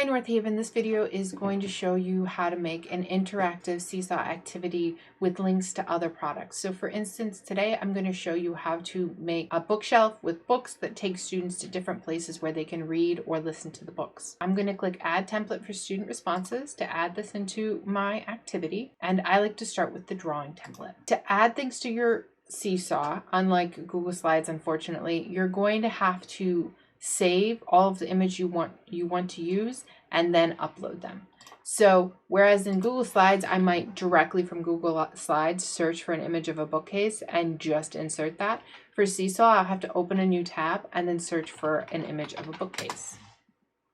Hi North Haven, this video is going to show you how to make an interactive Seesaw activity with links to other products. So for instance, today I'm going to show you how to make a bookshelf with books that take students to different places where they can read or listen to the books. I'm going to click Add Template for Student Responses to add this into my activity, and I like to start with the drawing template. To add things to your Seesaw, unlike Google Slides, unfortunately, you're going to have to save all of the image you want to use and then upload them. So whereas in Google Slides, I might directly from Google Slides search for an image of a bookcase and just insert that. For Seesaw, I'll have to open a new tab and then search for an image of a bookcase.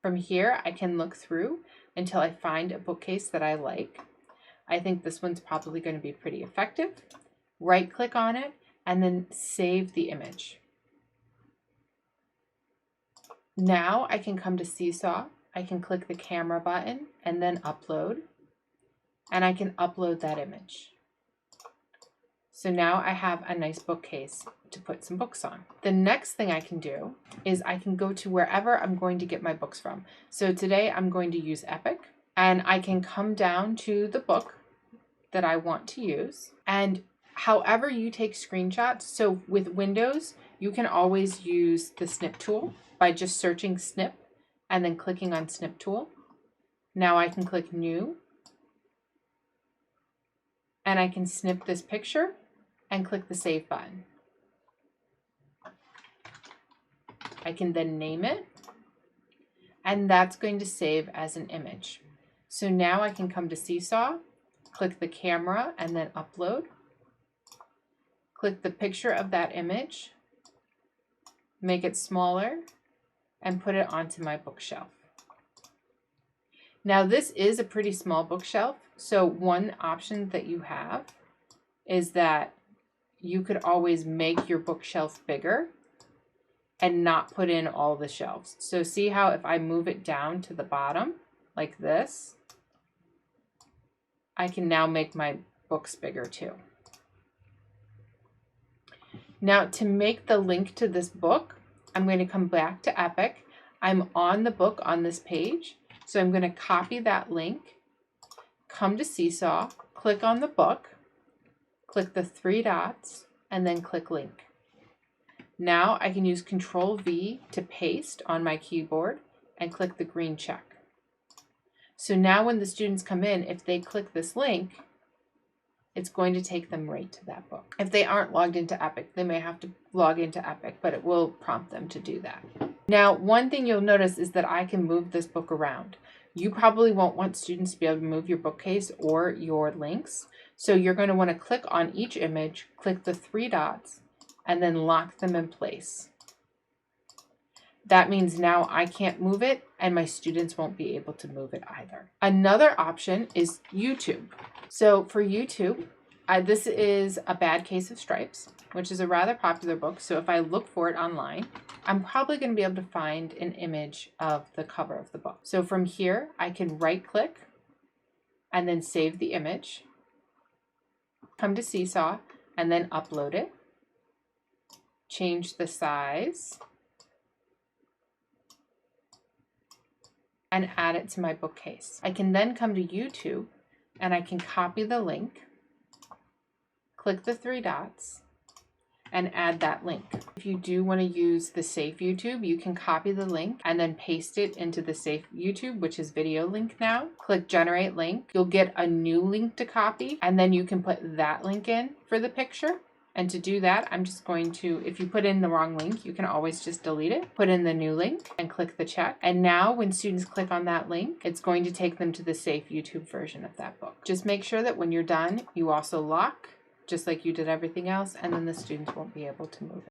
From here, I can look through until I find a bookcase that I like. I think this one's probably going to be pretty effective. Right click on it and then save the image. Now I can come to Seesaw, I can click the camera button and then upload, and I can upload that image. So now I have a nice bookcase to put some books on. The next thing I can do is I can go to wherever I'm going to get my books from. So today I'm going to use Epic, and I can come down to the book that I want to use, and however you take screenshots, so with Windows, you can always use the snip tool by just searching snip and then clicking on snip tool. Now I can click new and I can snip this picture and click the save button. I can then name it, and that's going to save as an image. So now I can come to Seesaw, click the camera and then upload, click the picture of that image, make it smaller, and put it onto my bookshelf. Now this is a pretty small bookshelf, so one option that you have is that you could always make your bookshelf bigger and not put in all the shelves. So see how if I move it down to the bottom like this, I can now make my books bigger too. Now to make the link to this book, I'm going to come back to Epic. I'm on the book on this page, so I'm going to copy that link, come to Seesaw, click on the book, click the three dots, and then click link. Now I can use Control V to paste on my keyboard and click the green check. So now when the students come in, if they click this link, it's going to take them right to that book. If they aren't logged into Epic, they may have to log into Epic, but it will prompt them to do that. Now, one thing you'll notice is that I can move this book around. You probably won't want students to be able to move your bookcase or your links. So you're going to want to click on each image, click the three dots, and then lock them in place. That means now I can't move it and my students won't be able to move it either. Another option is YouTube. So for YouTube, this is A Bad Case of Stripes, which is a rather popular book. So if I look for it online, I'm probably going to be able to find an image of the cover of the book. So from here, I can right click and then save the image, come to Seesaw and then upload it, change the size, and add it to my bookcase. I can then come to YouTube and I can copy the link, click the three dots, and add that link. If you do want to use the Safe YouTube, you can copy the link and then paste it into the Safe YouTube, which is video link now. Click Generate Link. You'll get a new link to copy, and then you can put that link in for the picture. And to do that, I'm just going to, if you put in the wrong link, you can always just delete it, put in the new link and click the check. And now when students click on that link, it's going to take them to the Safe YouTube version of that book. Just make sure that when you're done, you also lock, just like you did everything else, and then the students won't be able to move it.